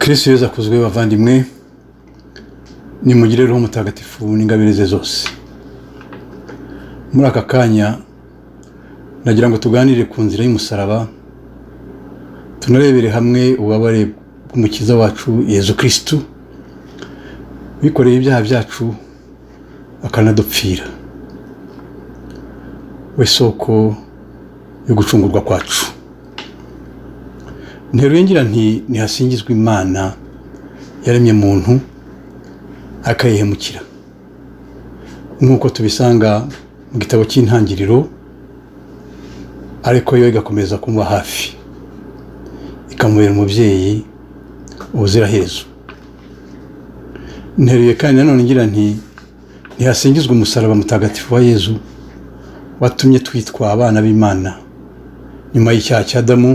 Kristo Yesu akuzwe bavandimwe, nimugire Roho Mutagatifu n'ingabire ze zose. Muri aka kanya nagira ngo tuganire ku nzira y'umusaraba, tunarebere hamwe ububabare bw'umukiza wacu Yesu Kristo wikoreye ibyaha byacu akanadupfira, we soko yo gucungurwa kwacu. Nteruye ngira nti nihasingizwe Imana yaremye muntu akayihemukira, nk'uko tubisanga mu gitabo cy'Intangiriro, ariko yo igakomeza kumuba hafi, ikamubera umubyeyi ubuziraherezo. Nteruye kandi nanone ngira nti nihasingizwe umusaraba mutagatifu wa Yesu watumye twitwa abana b'Imana nyuma y'icyaha cya Adamu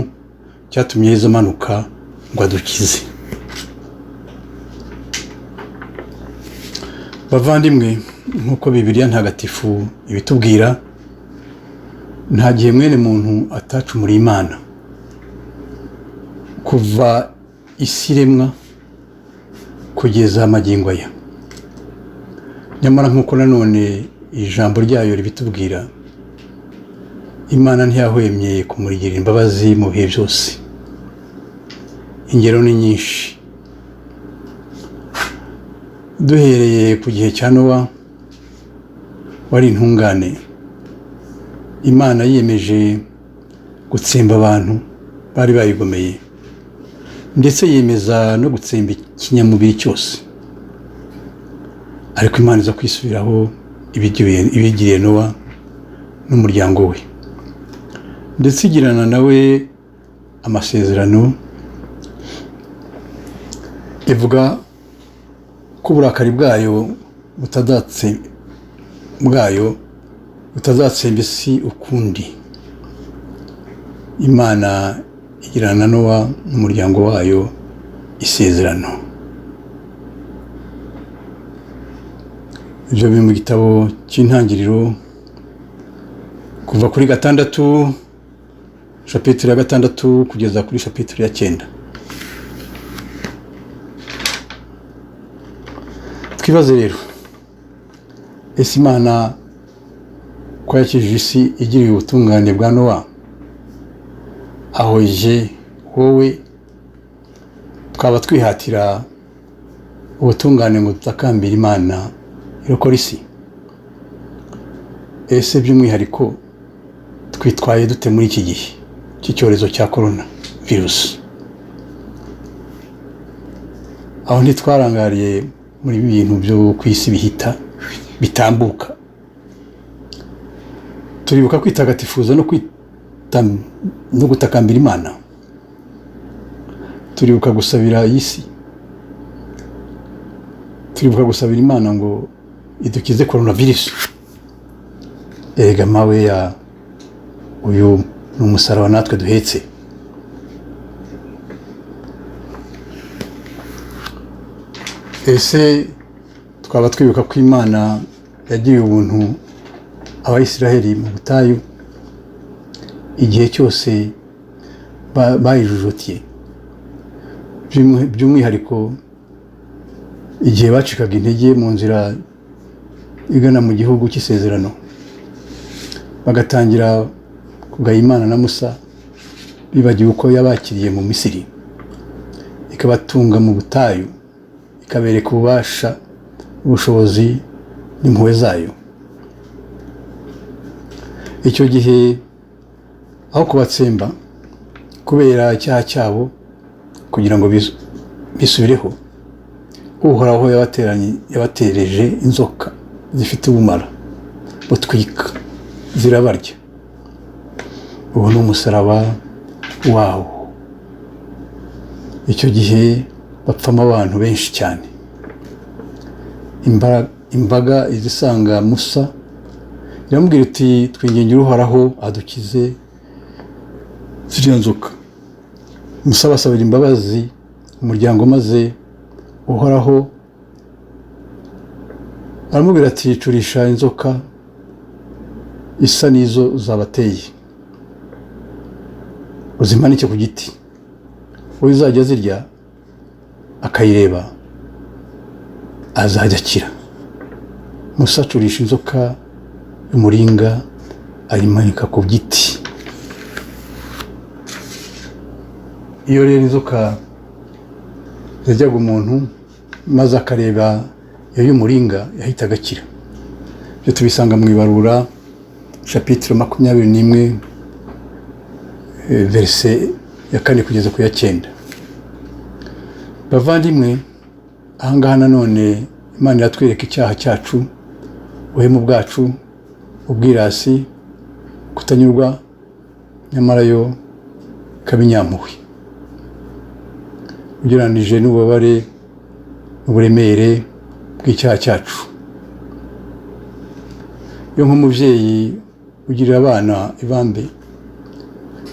cyatumye Yesu amanuka ngo adukize. Bavandimwe, nk'uko Bibiliya ntagatifu ibitubwira, nta gihe mwene muntu atacumuriye Imana kuva isi iremwa kugeza amagingo aya. Nyamara nk'uko nanone ijambo ryayo ribitubwira, Imana ntiyahwemye kumurigirira imbabazi mu bihe byose. Ingero ni nyinshi. Duhereye ku gihe cya Nowa wari intungane, Imana yiyemeje gutsemba abantu bari bayigomeye, ndetse yemeza no gutsemba ikinyamubiri cyose. Ariko Imana iza kwisubiraho ibigiriye Nowa n'umuryango we, ndetse igirana nawe amasezerano, ivuga ko uburakari bwayo butazatsemba isi ukundi. Imana igirana na Nowa n'umuryango wayo isezerano. Ibyo biri mu gitabo cy'Intangiriro kuva kuri 6 chapitre ya 6 kugeza kuri chapitre ya 9. Twibaze rero, ese Imana ko yakijije isi igiriye ubutungane bwa Nowa, aho ije wowe twaba twihatira ubutungane ngo tutakambira Imana irokora isi? Ese by'umwihariko twitwaye dute muri iki gihe cy'icyorezo cya corona virus? Aho ntitwarangariye muri ibintu byo kwisi bihita bitambuka, turibuka kwitagatifuza no gutakambira Imana, turibuka gusabira isi, turibuka gusabira Imana ngo idukize coronavirus. Ega mawe ya uyu n'umusaraba natwe duhetse. Ese twaba twibuka ko Imana yagiriye ubuntu Abayisiraheli mu butayu igihe cyose bayijujutiye, by'umwihariko igihe bacikaga intege mu nzira igana mu gihugu cy'isezerano, bagatangira kugaya Imana na Musa, bibagiwe uko yabakiriye mu Misiri, ikabatunga mu butayu, ikabereka ububasha, ubushobozi n'impuhwe zayo. Icyo gihe aho kubatsemba kubera icyaha cyabo kugira ngo bisubireho, Uhoraho yabatereje inzoka zifite ubumara butwika, zirabarya. Ubu ni umusaraba wawo. Icyo gihe bapfamo abantu benshi cyane. Imbaga izisanga Musa iramubwira iti, twingingire Uhoraho adukize ziriya nzoka. Musa basabira imbabazi umuryango, maze Uhoraho aramubwira ati, curisha inzoka isa n'izo zabateye, uzimanike ku giti, wowe uzajya zirya akayireba azajya akira. Musa acurisha inzoka y'umuringa ayimanika ku giti. Iyo rero inzoka yajyaga umuntu maze akareba iyo y'umuringa yahitaga akira. Ibyo tubisanga mu Ibarura chapitre 21 verse ya 4 kugeza ku ya 9. Bavandimwe, ahangaha nanone Imana iratwereka icyaha cyacu, ubuhemu bwacu, ubwirasi, kutanyurwa, nyamara yo kabinyampuhwe. Ugereranije n'ububabare n'uburemere bw'icyaha cyacu. Iyo nk'umubyeyi ugirira abana ibambe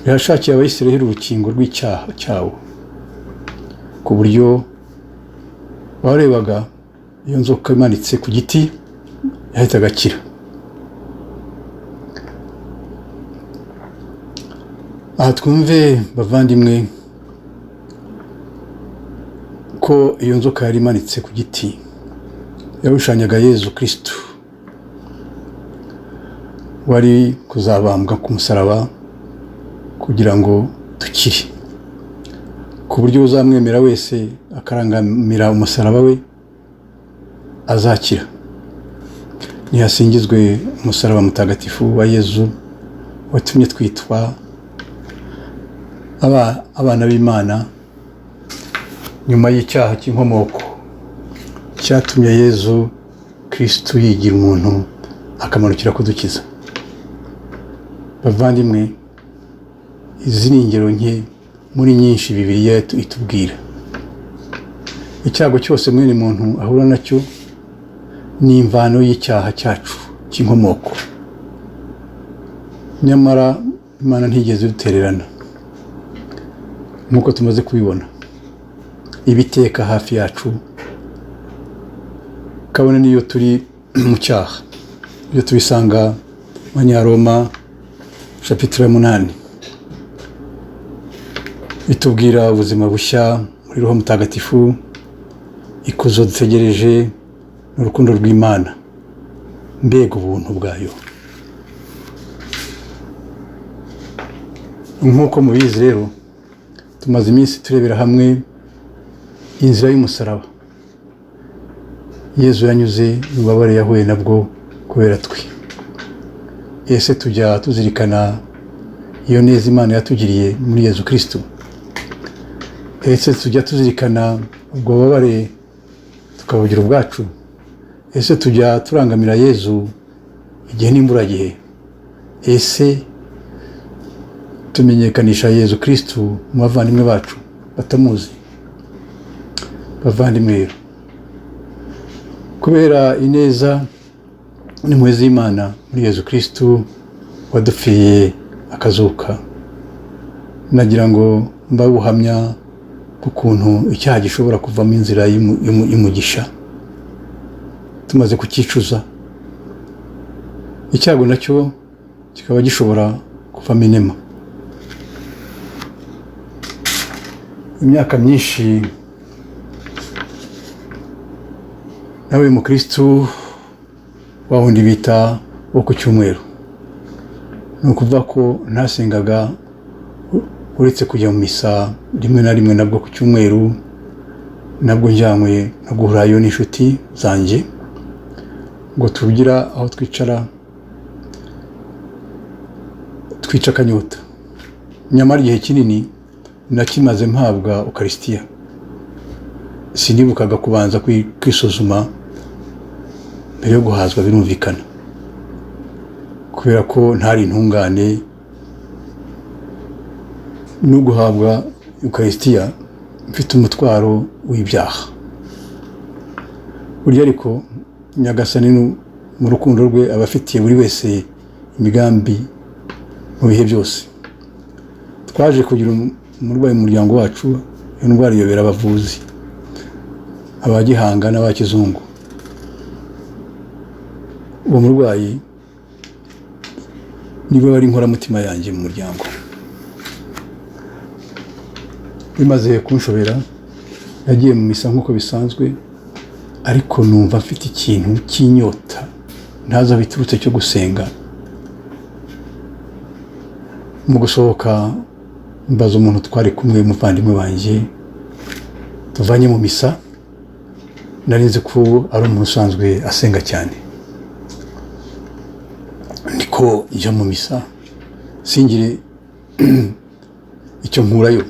yashakiye Abayisiraheli urukingo rw'icyaha cyawo, ku buryo warebaga iyo nzoka imanitse ku giti yahitaga akira. Aha twumve bavandimwe ko iyo nzoka yari imanitse ku giti yashushanyaga Yezu Kristo wari kuzabambwa ku musaraba kugira ngo dukire, ku buryo uzamwemera wese akarangamira umusaraba we azakira. Nihasingizwe umusaraba mutagatifu wa Yezu watumye twitwa abana b'Imana nyuma y'icyaha cy'inkomoko cyatumye Yezu Kristo yigira umuntu akamanukira kudukiza. Bavandimwe, izi ni ingero nke muri nyinshi Bibiliya itubwira. Icyago cyose mwene muntu ahura nacyo ni imvano y'icyaha cyacu cy'inkomoko, nyamara Imana ntigeze idutererana. Nk'uko tumaze kubibona, ibiteka hafi yacu, kabone niyo turi mu cyaha. Ibyo tubisanga mu Banyaroma chapitre 8 itubwira ubuzima bushya muri Roho Mutagatifu, ikuzo dutegereje n'urukundo rw'Imana. Mbega ubuntu bwayo! Nk'uko mubizi rero, tumaze iminsi turebera hamwe inzira y'umusaraba Yezu yanyuze, n'ububabare yahuye nabwo kubera twe. Ese tujya tuzirikana iyo neza Imana yatugiriye muri Yezu Kristo? Ese tujya tuzirikana ubwo bubabare tukabugira ubwacu? Ese tujya turangamira Yezu igihe n'imburagihe? Ese tumenyekanisha Yezu Kristo mu bavandimwe bacu batamuzi? Bavandimwe rero, kubera ineza n'impuhwe z'Imana muri Yezu Kristo wadupfiriye akazuka, nagira ngo mbabuhamya ukuntu icyaha gishobora kuvamo inzira y'umugisha tumaze kucyicuza. Icyago nacyo kikaba gishobora kuvamo inema. Imyaka myinshi nawe mu Kristo wa wundi bita wo ku cyumweru, ni ukuvuga ko ntasengaga uretse kujya mu misa rimwe na rimwe, nabwo ku cyumweru, nabwo njyanywe no guhurayo n'inshuti zanjye ngo tugira aho twicara twica akanyota. Nyamara igihe kinini nakimaze mpabwa Ukaristiya, sinibukaga kubanza kwisuzuma mbere yo guhazwa, birumvikana, kubera ko ntari intungane no guhabwa Ukaristiya mfite umutwaro w'ibyaha. Burya ariko Nyagasani mu rukundo rwe abafitiye buri wese imigambi mu bihe byose. Twaje kugira umurwayi mu muryango wacu, iyo ndwara iyobera abavuzi, abagihanga n'abakizungu. Uwo murwayi niwe wari inkoramutima yanjye mu muryango. Bimaze kunshobera, nagiye mu misa nk'uko bisanzwe, ariko numva mfite ikintu cy'inyota ntazi aho biturutse cyo gusenga. Mu gusohoka mbaza umuntu twari kumwe, umuvandimwe wanjye tuvanye mu misa, nari nzi ko ari umuntu usanzwe asenga cyane. Niko njya mu misa singire icyo nkurayo,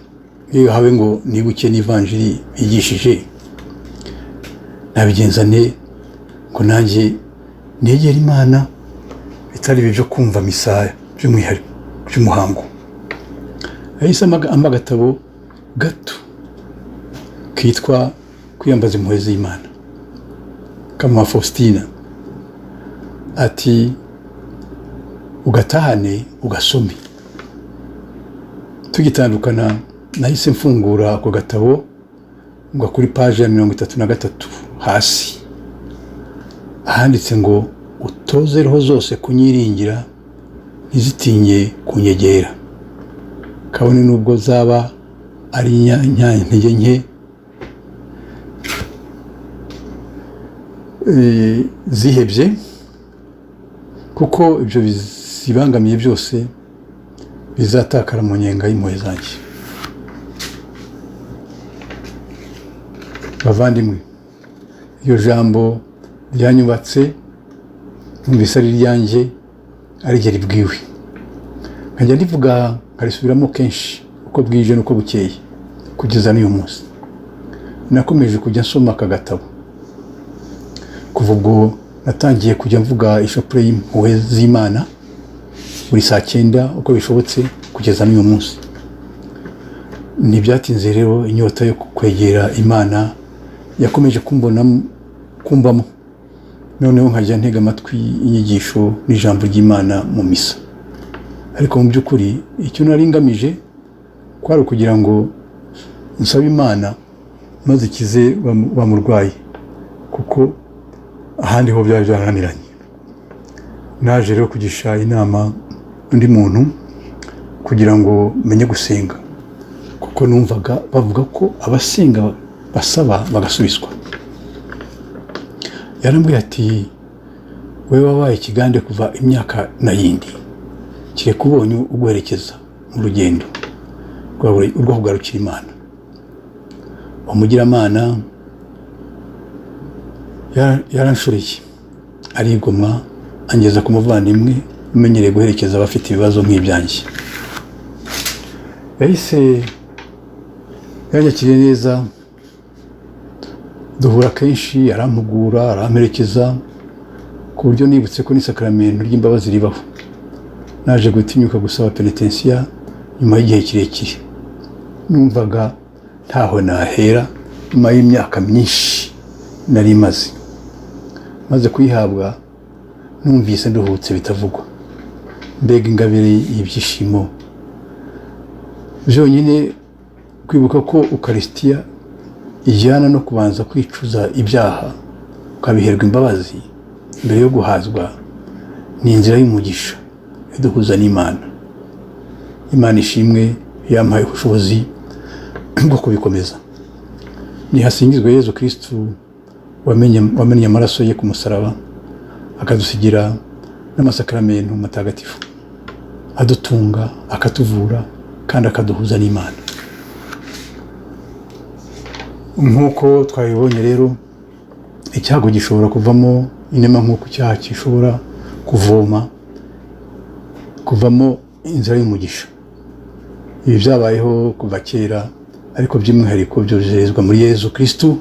iyo habe ngo nibuke n'ivanjiri yigishije, nabigenza ne ngo nanjye negera Imana bitari ibyo kumva misa by'umwihariko by'umuhango. Yahise ampa agatabo gato kitwa kwiyambaza impuhwe z'Imana kama Faustina, ati ugatahane ugasome. Tugitandukana nahise mfungura ako gatabo ngo kuri page ya 33 hasi ahanditse ngo utoze roho zose kunyiringira ntizitinye kunyegera, kabone nubwo zaba ari intege nke zihebye, kuko ibyo bizibangamiye byose bizatakara mu nyenga y'impuhwe zanjye. Bavandimwe, iyo jambo ryanyubatse numvise ari ryanjye, ari ryo ribwiwe, nkajya ndivuga nkarisubiramo kenshi uko bwije n'uko bukeye kugeza n'uyu munsi. Nakomeje kujya nsoma aka gatabo, kuva ubwo natangiye kujya mvuga ishapule y'impuhwe z'Imana buri saa 9 uko bishobotse kugeza n'uyu munsi. Ntibyatinze rero inyota yo kwegera Imana yakomeje kumbamo, noneho nkajya ntega amatwi inyigisho n'ijambo ry'Imana mu misa. Ariko mu by'ukuri icyo nari ngamije kwari kugira ngo nsabe Imana maze ikize bamurwaye, kuko ahandi ho byari byarananiranye. Naje rero kugisha inama undi muntu kugira ngo menye gusenga, kuko numvaga bavuga ko abasenga basaba bagasubizwa. Yarambwiye ati wewe wabaye ikigande kuva imyaka na yindi, kire kubonye uguherekeza mu rugendo urwo kugarukira Imana. Umugiramana yaranshoreye arigomwa angeza ku muvandimwe umenyereye guherekeza abafite ibibazo nk'ibyanjye. Yahise yanyakiriye neza, duhura kenshi, arampugura, aramperekeza, ku buryo nibutse ko n'isakramento ry'imbabazi ribaho. Naje gutinyuka gusaba penitensiya nyuma y'igihe kirekire, numvaga ntaho nahera nyuma y'imyaka myinshi nari maze kuyihabwa. Numvise nduhutse bitavugwa, mbega ingabire y'ibyishimo byonyine. Kwibuka ko Ukaristiya ijyana no kubanza kwicuza ibyaha ukabiherwa imbabazi mbere yo guhazwa, ni inzira y'umugisha iduhuza n'Imana. Imana ishimwe yampaye ubushobozi bwo kubikomeza. Nihasingizwe Yezu Kristu wamenye amaraso ye ku musaraba, akadusigira n'amasakramento matagatifu adutunga, akatuvura kandi akaduhuza n'Imana. Nk'uko twabibonye rero, icyago gishobora kuvamo inema nk'uko icyaha gishobora kuvamo inzira y'umugisha. Ibi byabayeho kuva kera, ariko by'umwihariko byozerezwa muri Yezu Kristu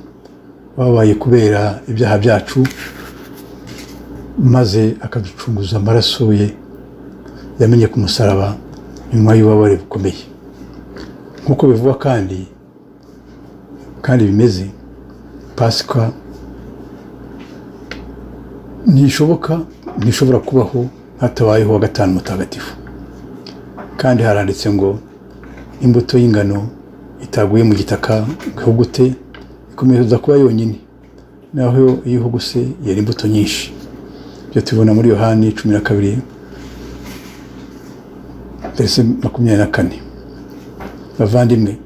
wabaye kubera ibyaha byacu, maze akaducunguza amaraso ye yamenye ku musaraba nyuma y'ububabare bukomeye. Nk'uko bivugwa kandi bimeze, Pasika ntishobora kubaho hatabayeho wa gatanu mutagatifu. Kandi haranditse ngo imbuto y'ingano itaguye mu gitaka ihugute ikomeza kuba yonyine, naho iyo ihuguse yera imbuto nyinshi. Ibyo tubona muri Yohani 12 verse 24. Bavandimwe,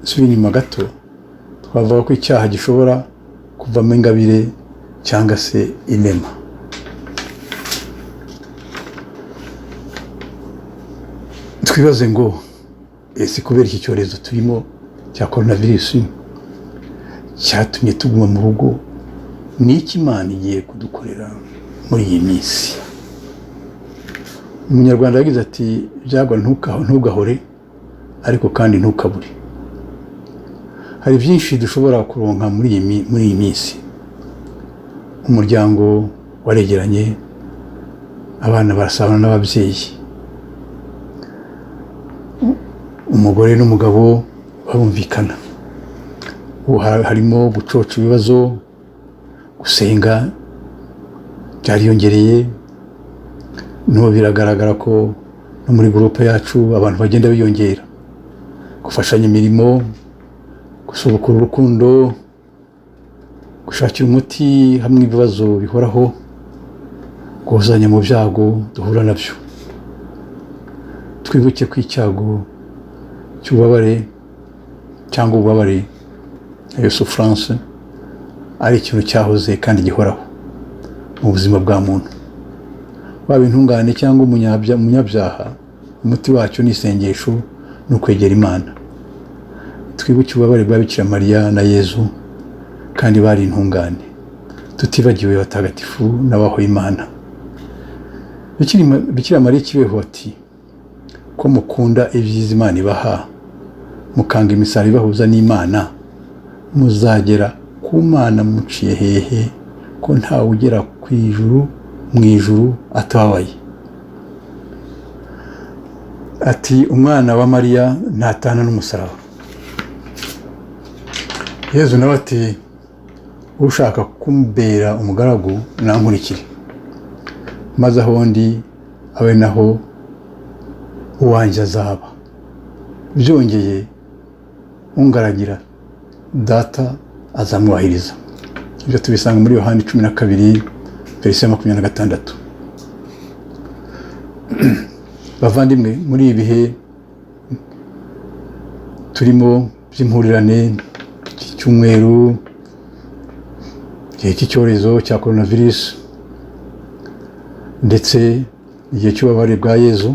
subira inyuma gato bavuga ko icyaha gishobora kuvamo ingabire cyangwa se inema. Twibaze ngo ese kubera iki cyorezo turimo cya coronavirus cyatumye tuguma mu rugo, ni iki Imana igiye kudukorera muri iyi minsi? Umunyarwanda yagize ati byagwa ntugahore ariko kandi ntukabure. Hari byinshi dushobora kuronka muri iyi minsi. Umuryango waregeranye, abana barasabana n'ababyeyi, umugore n'umugabo barumvikana, harimo gucoca ibibazo, gusenga byariyongereye. N'ubu biragaragara ko no muri groupe yacu abantu bagenda biyongera, gufashanya imirimo, gusubukura urukundo, gushakira umuti hamwe ibibazo bihoraho, guhozanya mu byago duhura nabyo. Twibuke ko icyago cy'ububabare cyangwa ububabare iyo souffrance ari ikintu cyahoze kandi gihoraho mu buzima bwa muntu, waba intungane cyangwa umunyabyaha. Umuti wacu ni isengesho no kwegera Imana. Twibuke ububabare bwa Bikira Mariya na Yezu kandi bari intungane, tutibagiwe batagatifu n'abahoye Imana. Bikira Mariya kibeho ati ko mukunda ibyiza Imana ibaha, mukanga imisari ibahuza n'Imana, muzagera ku Mana muciye hehe, ko ntawe ugera mu ijuru atababaye. Ati umwana wa Mariya ntatana n'umusaraba. Yezu nawe ati ushaka kumbera umugaragu nankurikire, maze aho ndi abe naho uwanjye azaba. Byongeye ungaragira data azamwubahiriza. Ibyo tubisanga muri Yohana 12:26. Bavandimwe, muri ibi bihe turimo by'impurirane cy'umweru, igihe cy'icyorezo cya coronavirus ndetse igihe cy'ububabare bwa Yezu,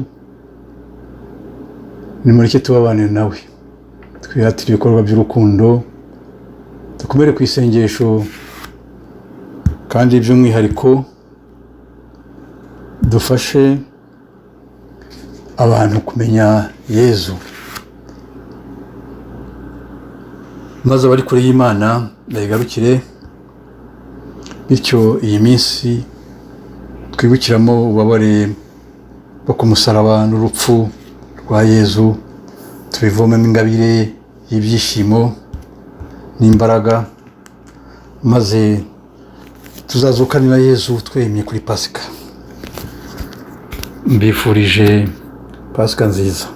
nimureke tubabane nawe, twihatire ibikorwa by'urukundo, dukomere ku isengesho, kandi by'umwihariko dufashe abantu kumenya Yezu, maze abari kure y'Imana bayigarukire. Bityo iyi minsi twibukiramo ububabare bwo ku musaraba n'urupfu rwa Yezu, tubivomemo ingabire y'ibyishimo n'imbaraga, maze tuzazukanira Yezu twemye kuri Pasika. Mbifurije Pasika nziza.